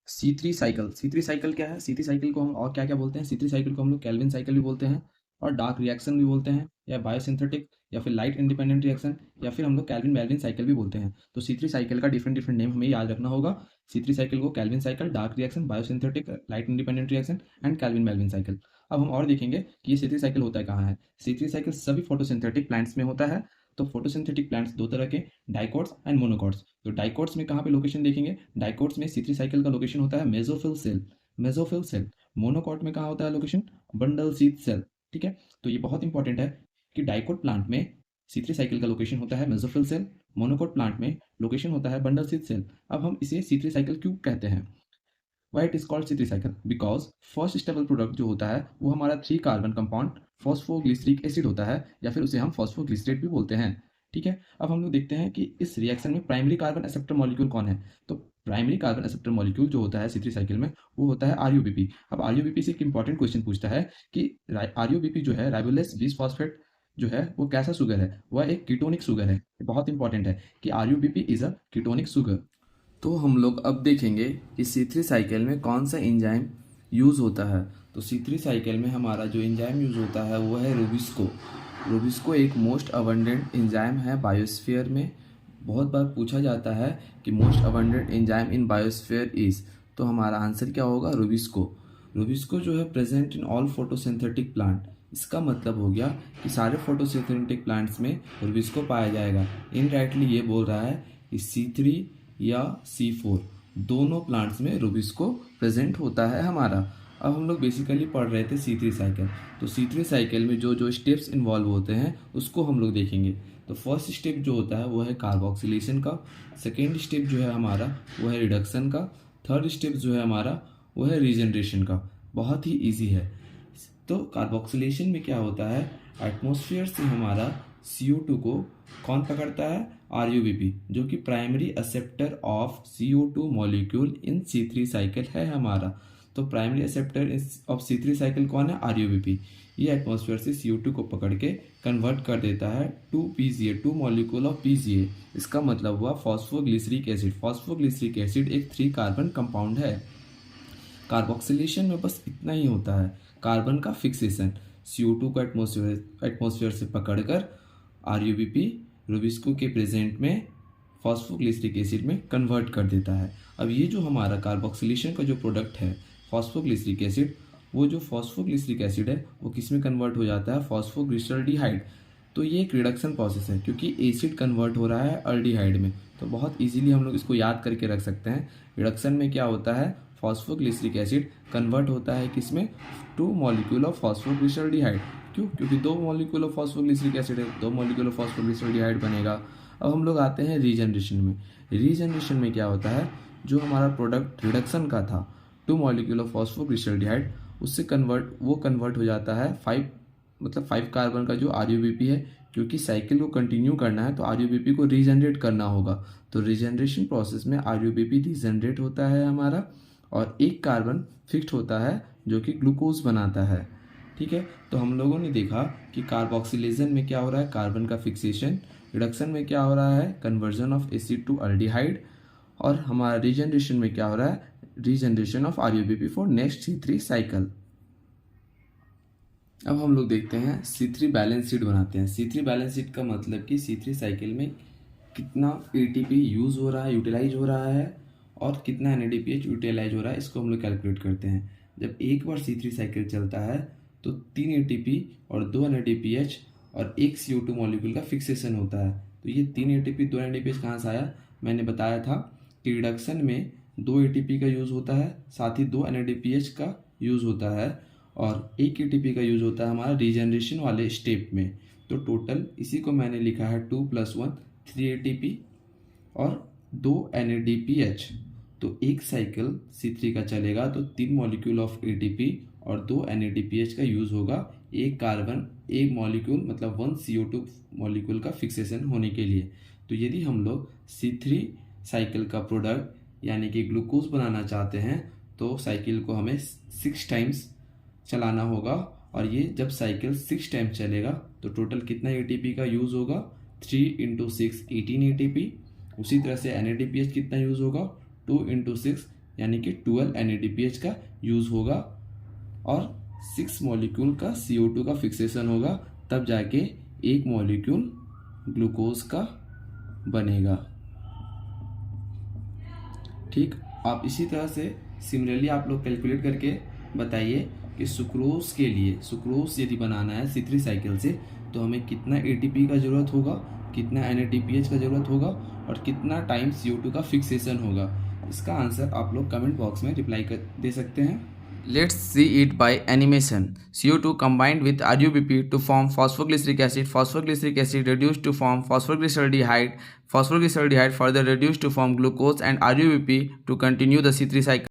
सी three cycle क्या है? C three cycle को हम और क्या क्या बोलते हैं? सी थ्री साइकिल को हम लोग कैल्विन साइकिल भी बोलते हैं और डार्क रिएक्शन भी बोलते हैं, या बायोसिंथेटिक, या फिर लाइट इंडिपेंडेंट रिएक्शन, या फिर हम लोग कैल्विन मेल्विन साइकिल भी बोलते हैं। तो सी थ्री साइकिल का डिफरेंट डिफरेंट नेम हमें याद रखना होगा। सी थ्री साइकिल को Calvin cycle, dark reaction, biosynthetic, light independent reaction and Calvin Melvin cycle. अब हम और देखेंगे कि ये सी थ्री साइकिल होता है कहाँ है। सी थ्री साइकिल सभी फोटोसिंथेटिक प्लांट्स में होता है। तो फोटोसिंथेटिक प्लांट्स दो तरह के, डाइकोट्स एंड मोनोकोट्स। तो डाइकोट्स में कहाँ पे लोकेशन देखेंगे? डाइकोट्स में सी थ्री साइकिल का लोकेशन होता है mesophyll cell, mesophyll cell. Monocot में कहाँ होता है लोकेशन? Bundle sheath cell. ठीक है, तो ये बहुत इंपॉर्टेंट है कि डाइकोट प्लांट में सी थ्री साइकिल का लोकेशन होता है मेसोफिल सेल, मोनोकोट प्लांट में लोकेशन होता है बंडल सीथ सेल। अब हम इसे सी थ्री साइकिल क्यों कहते हैं? Why it is called C three cycle? Because first stable product जो होता है वो हमारा three carbon compound phosphoglyceric acid होता है, या फिर उसे हम फॉस्फोग्लिसरेट भी बोलते हैं। ठीक है, अब हम लोग देखते हैं कि इस रिएक्शन में प्राइमरी कार्बन एक्सेप्टर मॉलिक्यूल कौन है। तो प्राइमरी कार्बन एक्सेप्टर मॉलिक्यूल जो होता है सी थ्री साइकिल में वो होता है आरयूबीपी। अब आरयूबीपी से एक इंपॉर्टेंट क्वेश्चन पूछता है कि आरयूबीपी जो है, राइबोलेस बीस फॉस्फेट जो है, वो कैसा शुगर है? वह एक कीटोनिक शुगर है। ये बहुत इंपॉर्टेंट है कि RuBP is a ketonic sugar. तो हम लोग अब देखेंगे कि सी थ्री साइकिल में कौन सा एंजाइम यूज़ होता है। तो सी थ्री साइकिल में हमारा जो एंजाइम यूज़ होता है वो है रूबिस्को। रूबिस्को एक मोस्ट अबंडेंट एंजाइम है बायोस्फीयर में। बहुत बार पूछा जाता है कि most abundant enzyme in biosphere is, तो हमारा आंसर क्या होगा? रूबिस्को। रूबिस्को जो है present in all photosynthetic plant. इसका मतलब हो गया कि सारे फोटोसिंथेटिक प्लांट्स में रूबिस्को पाया जाएगा। इनडायरेक्टली ये बोल रहा है कि सी थ्री या C4 दोनों प्लांट्स में रूबिस्को प्रेजेंट होता है हमारा। अब हम लोग बेसिकली पढ़ रहे थे सी थ्री साइकिल। तो सी थ्री साइकिल में जो जो स्टेप्स इन्वॉल्व होते हैं उसको हम लोग देखेंगे। तो फर्स्ट स्टेप जो होता है वो है कार्बोक्सिलेशन का। सेकेंड स्टेप जो है हमारा वो है रिडक्शन का। थर्ड स्टेप जो है हमारा वो है रीजनरेशन का। बहुत ही ईजी है। तो कार्बोक्सिलेशन में क्या होता है? एटमॉस्फेयर से हमारा CO2 को कौन पकड़ता है? RUBP, जो कि primary acceptor of CO2 molecule in C3 cycle है हमारा। तो primary acceptor of C3 cycle कौन है? RUBP। ये एटमॉस्फेयर से CO2 को पकड़ के कन्वर्ट कर देता है to PGA, two molecule of PGA। इसका मतलब हुआ फॉस्फोग्लिसरिक एसिड। फॉस्फोग्लिसरिक एसिड एक थ्री कार्बन कंपाउंड है। कार्बोक्सिलेशन में बस इतना ही होता है, कार्बन का फिक्सेशन। CO2 को एटमॉस्फेयर से पकड़कर RUBP रूबिस्को के प्रेजेंट में फॉस्फोग्लिसरिक एसिड में कन्वर्ट कर देता है। अब ये जो हमारा कार्बोक्सिलेशन का जो प्रोडक्ट है फॉस्फोग्लिसरिक एसिड, वो जो फॉस्फोग्लिसरिक एसिड है वो किस में कन्वर्ट हो जाता है? फॉस्फोग्लिसरल्डिहाइड। तो ये एक रिडक्शन प्रोसेस है क्योंकि एसिड कन्वर्ट हो रहा है अल्डिहाइड में। तो बहुत इजीली हम लोग इसको याद करके रख सकते हैं। रिडक्शन में क्या होता है? फॉस्फोग्लिसरिक एसिड कन्वर्ट होता है किसमें? Two molecule of phosphoglyceraldehyde. क्यों? क्योंकि दो मॉलिक्यूल ऑफ फॉस्फोग्लिसरिक एसिड है, दो मॉलिक्यूल ऑफ फॉस्फोग्लिसरल्डिहाइड बनेगा। अब हम लोग आते हैं रीजनरेशन में। रीजनरेशन में क्या होता है? जो हमारा प्रोडक्ट रिडक्शन का था, टू मॉलिक्यूल ऑफ फॉस्फोग्लिसरल्डिहाइड, उससे कन्वर्ट हो जाता है फाइव कार्बन का जो RUBP है। क्योंकि साइकिल को कंटिन्यू करना है तो RUBP को रीजनरेट करना होगा। तो रीजनरेशन प्रोसेस में RUBP रीजनरेट होता है हमारा, और एक कार्बन फिक्स्ड होता है जो कि ग्लूकोज बनाता है। ठीक है, तो हम लोगों ने देखा कि कार्बोक्सिलेशन में क्या हो रहा है? कार्बन का फिक्सेशन। रिडक्शन में क्या हो रहा है? Conversion of acid to aldehyde. और हमारा रीजनरेशन में क्या हो रहा है? Regeneration of RUBP for next C3 cycle. अब हम लोग देखते हैं C3 बैलेंस शीट बनाते हैं। C3 बैलेंस शीट का मतलब कि C3 साइकिल में कितना ATP यूज़ हो रहा है, यूटिलाइज हो रहा है, और कितना NADPH यूटिलाइज हो रहा है, इसको हम लोग कैलकुलेट करते हैं। जब एक बार C3 साइकिल चलता है तो 3 ATP और 2 NADPH और एक CO2 मॉलिक्यूल का फिक्सेशन होता है। तो ये 3 ATP 2 NADPH कहाँ से आया? मैंने बताया था कि रिडक्शन में 2 ATP का यूज़ होता है, साथ ही 2 NADPH का यूज़ होता है, और एक ATP का यूज़ होता है हमारा रीजनरेशन वाले स्टेप में। तो टोटल इसी को मैंने लिखा है 2 + 1 3 ATP और 2 NADPH। तो एक साइकिल C3 का चलेगा तो 3 मॉलिक्यूल ऑफ ATP और 2 NADPH का यूज़ होगा एक कार्बन, एक मॉलिक्यूल मतलब 1 CO2 मॉलिक्यूल का फिक्सेशन होने के लिए। तो यदि हम लोग C3 साइकिल का प्रोडक्ट यानी कि ग्लूकोज बनाना चाहते हैं तो साइकिल को हमें 6 टाइम्स चलाना होगा, और ये जब साइकिल 6 टाइम चलेगा तो टोटल कितना ATP का यूज़ होगा? 3 × 6 18 ATP। उसी तरह से NADPH कितना यूज़ होगा? 2 × 6 यानी कि 12 NADPH का यूज़ होगा और 6 मॉलिक्यूल का CO2 का फिक्सेशन होगा, तब जाके एक मॉलिक्यूल ग्लूकोज का बनेगा। ठीक, आप इसी तरह से सिमिलरली आप लोग कैलकुलेट करके बताइए कि सुक्रोज के लिए, सुक्रोज यदि बनाना है C3 साइकिल से तो हमें कितना ATP का ज़रूरत होगा, कितना NADPH का ज़रूरत होगा और कितना टाइम CO2 का फिक्सेशन होगा। इसका आंसर आप लोग कमेंट बॉक्स में रिप्लाई कर दे सकते हैं। Let's see it by animation. CO2 combined with RUBP to form phosphoglyceric acid. Phosphoglyceric acid reduced to form phosphoglyceraldehyde. Phosphoglyceraldehyde further reduced to form glucose and RUBP to continue the C3 cycle.